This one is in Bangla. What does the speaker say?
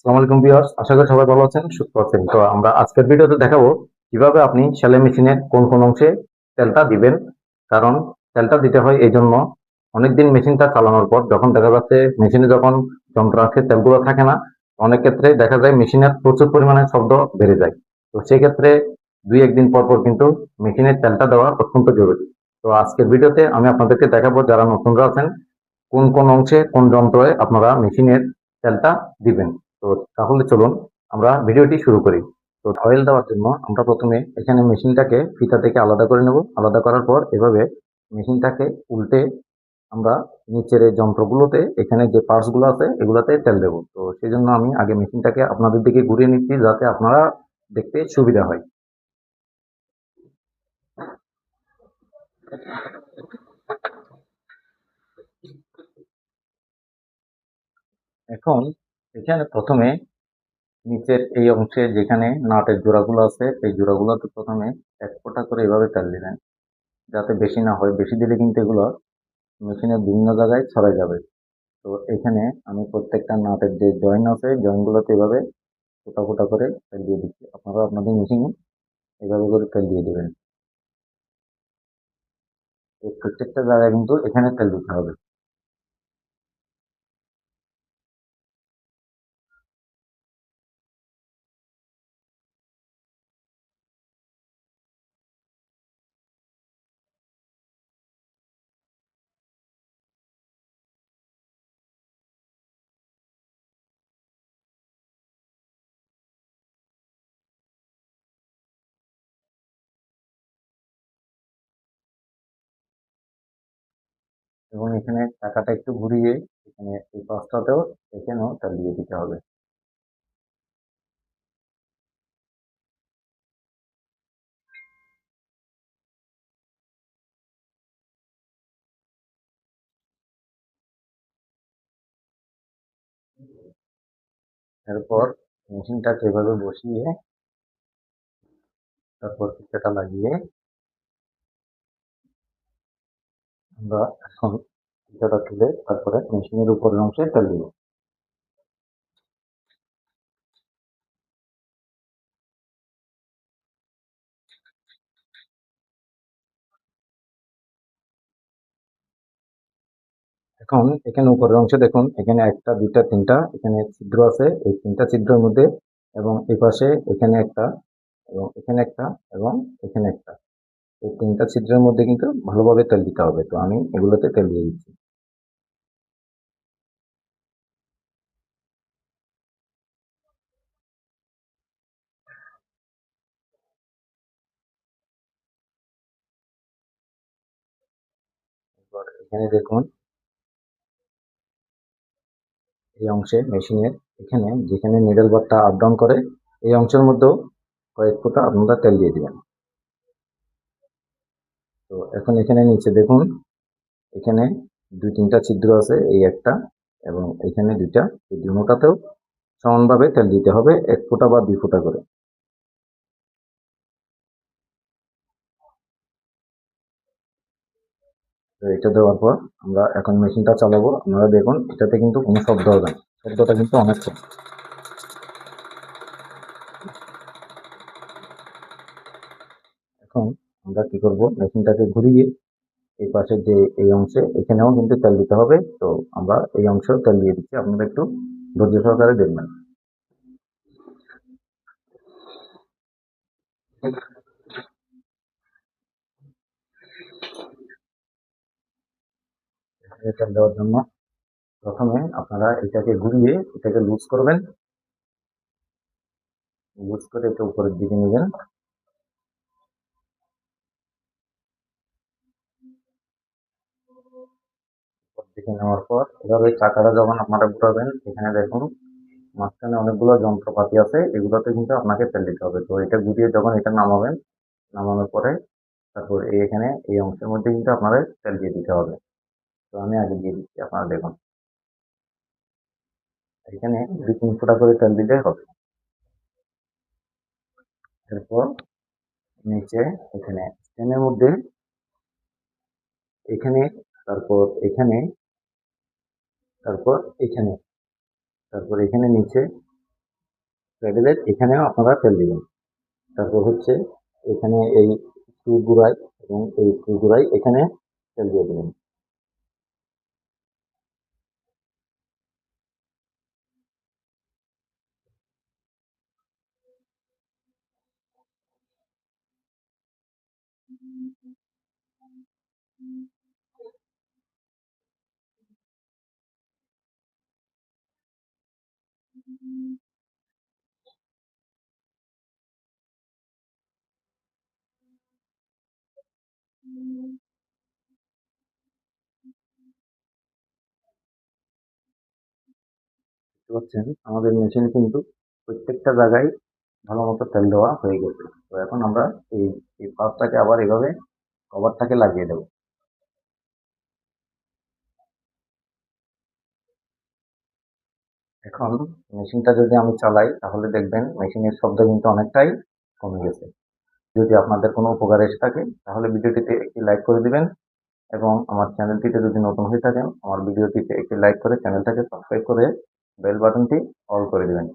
আসসালামু আলাইকুম ভিউয়ার্স, আশা করি সবাই ভালো আছেন, সুস্থ আছেন। তো আমরা আজকের ভিডিওতে দেখাবো কিভাবে আপনি সেলাই মেশিনের কোন কোন অংশে তেলটা দিবেন। কারণ তেলটা দিতে হয় এই জন্য, অনেকদিন মেশিনটা চালানোর পর যখন দেখা যাচ্ছে মেশিনে যখন যন্ত্র আছে তেলগুলো থাকে না, অনেক ক্ষেত্রে দেখা যায় মেশিনের প্রচুর পরিমাণে শব্দ বেড়ে যায়। তো সেক্ষেত্রে দুই একদিন পর পর কিন্তু মেশিনের তেলটা দেওয়া অত্যন্ত জরুরি। তো আজকের ভিডিওতে আমি আপনাদেরকে দেখাবো যারা নতুনরা আছেন কোন কোন অংশে কোন যন্ত্রে আপনারা মেশিনের তেলটা দিবেন। তো তাহলে চলুন আমরা ভিডিওটি শুরু করি। তো অয়েল দেওয়ার জন্য আমরা প্রথমে এখানে মেশিনটাকে ফিতা থেকে আলাদা করে নেব। আলাদা করার পর এভাবে মেশিনটাকে উল্টে আমরা নিচের এই যন্ত্রগুলোতে এখানে যে পার্টস গুলো আছে এগুলাতে তেল দেবো। তো সেই জন্য আমি আগে মেশিনটাকে আপনাদের দিকে ঘুরিয়ে নিচ্ছি যাতে আপনারা দেখতে সুবিধা হয়। এখন এখানে প্রথমে নিচের এই অংশে যেখানে নাটের জোড়াগুলো আছে এই জোড়াগুলোতে প্রথমে এক ফোঁটা করে এভাবে তেল দিবেন, যাতে বেশি না হয়। বেশি দিলে কিন্তু এগুলো মেশিনের বিভিন্ন জায়গায় ছড়াই যাবে। তো এখানে আমি প্রত্যেকটা নাটের যে জয়েন আছে জয়েন গুলোতে এভাবে ফোঁটা ফোঁটা করে তেল দিয়ে দিচ্ছি। আপনারা আপনাদের মেশিনে এভাবে করে তেল দিয়ে দিবেন। এই প্রত্যেকটা জায়গায় কিন্তু এখানে তেল দিতে হবে। এবং এখানে চাকাটা একটু ঘুরিয়ে এখানে এই পাশটাতেও এখানেও তেল দিয়ে দিতে হবে। এরপর মেশিনটাকে এভাবে বসিয়ে তারপর ফিতাটা লাগিয়ে আমরা এখন ফিতাটা তুলে তারপরে মেশিনের উপরের অংশে তেল দিব। এখন এখানে উপরের অংশে দেখুন, এখানে একটা দুইটা তিনটা এখানে ছিদ্র আছে। এই তিনটা ছিদ্রের মধ্যে এবং এই পাশে এখানে একটা এবং এখানে একটা এবং এখানে একটা, এই তিনটা ছিদ্রের মধ্যে কিন্তু ভালোভাবে তেল দিতে হবে। তো আমি এগুলোতে তেল দিয়ে দিচ্ছি। এবার এখানে দেখুন, এই অংশে মেশিনের এখানে যেখানে নিডল বারটা আপ ডাউন করে এই অংশের মধ্যেও কয়েক ফোঁটা আপনারা তেল দিয়ে দিবেন। তো এখন এখানে নিচে দেখুন, এখানে দুই তিনটা ছিদ্র আছে, এই একটা এবং এখানে দুইটা, এই দুটাতেও সমানভাবে তেল দিতে হবে, এক ফোঁটা বা দুই ফোঁটা করে। তো এটা দেওয়ার পর আমরা এখন মেশিনটা চালাবো। আপনারা দেখুন এটাতে কিন্তু কোনো শব্দ হবে না, শব্দটা কিন্তু অনেক কম। এখন আমরা কি করব, মেশিনটাকে ঘুরিয়ে এই পাশের যে এই অংশে এখানেও কিন্তু তেল দিতে হবে। তো আমরা এই অংশেও তেল দিয়ে দিচ্ছি, আপনারা একটু ধৈর্য সহকারে দেখবেন। এখানে তেল দেওয়ার জন্য প্রথমে আপনারা এটাকে ঘুরিয়ে এটাকে লুজ করবেন। লুজ করে এটা উপরের দিকে নেবেন। উপর দিকে নেওয়ার পর এভাবে চাকাটা যখন আপনারা ঘুরাবেন, এখানে দেখুন মাঝখানে অনেকগুলো যন্ত্রপাতি আছে, এগুলোতে কিন্তু আপনাকে তেল দিতে হবে। তো এটা ঘুরিয়ে যখন এটা নামাবেন, নামানোর পরে তারপর এই এখানে এই অংশের মধ্যে কিন্তু আপনাদের তেল দিয়ে দিতে হবে। তো আমি আগে দিয়ে দিচ্ছি, আপনারা দেখুন এখানে দুই তিন ফোঁটা করে তেল দিলে হবে। এরপর নিচে এখানে স্ট্যান্ডের মধ্যে এখানে, তারপর এখানে, তারপর এখানে, তারপর এখানে নিচে প্যাডেলের এখানেও আপনারা তেল দিবেন। তারপর হচ্ছে এখানে এই স্ক্রু গুড়ায় এবং এই স্ক্রু গুড়ায় এখানে তেল দিয়ে দিবেন। দেখতে পাচ্ছেন আমাদের মেশিনে কিন্তু প্রত্যেকটা জায়গায় ভালো মতো তেল দেওয়া হয়ে গেছে। তো এখন আমরা এই এই পাতটাকে আবার এভাবে কভারটাকে লাগিয়ে দেব। এখন মেশিনটা যদি আমি চালাই তাহলে দেখবেন মেশিনের শব্দ কিন্তু অনেকটাই কমে গেছে। যদি আপনাদের কোনো উপকার এসে থাকে তাহলে ভিডিওটিতে একটি লাইক করে দিবেন এবং আমার চ্যানেলটিতে যদি নতুন হয়ে থাকেন আমার ভিডিওটিতে একটি লাইক করে চ্যানেলটাকে সাবস্ক্রাইব করে বেল বাটনটি অল করে দিবেন।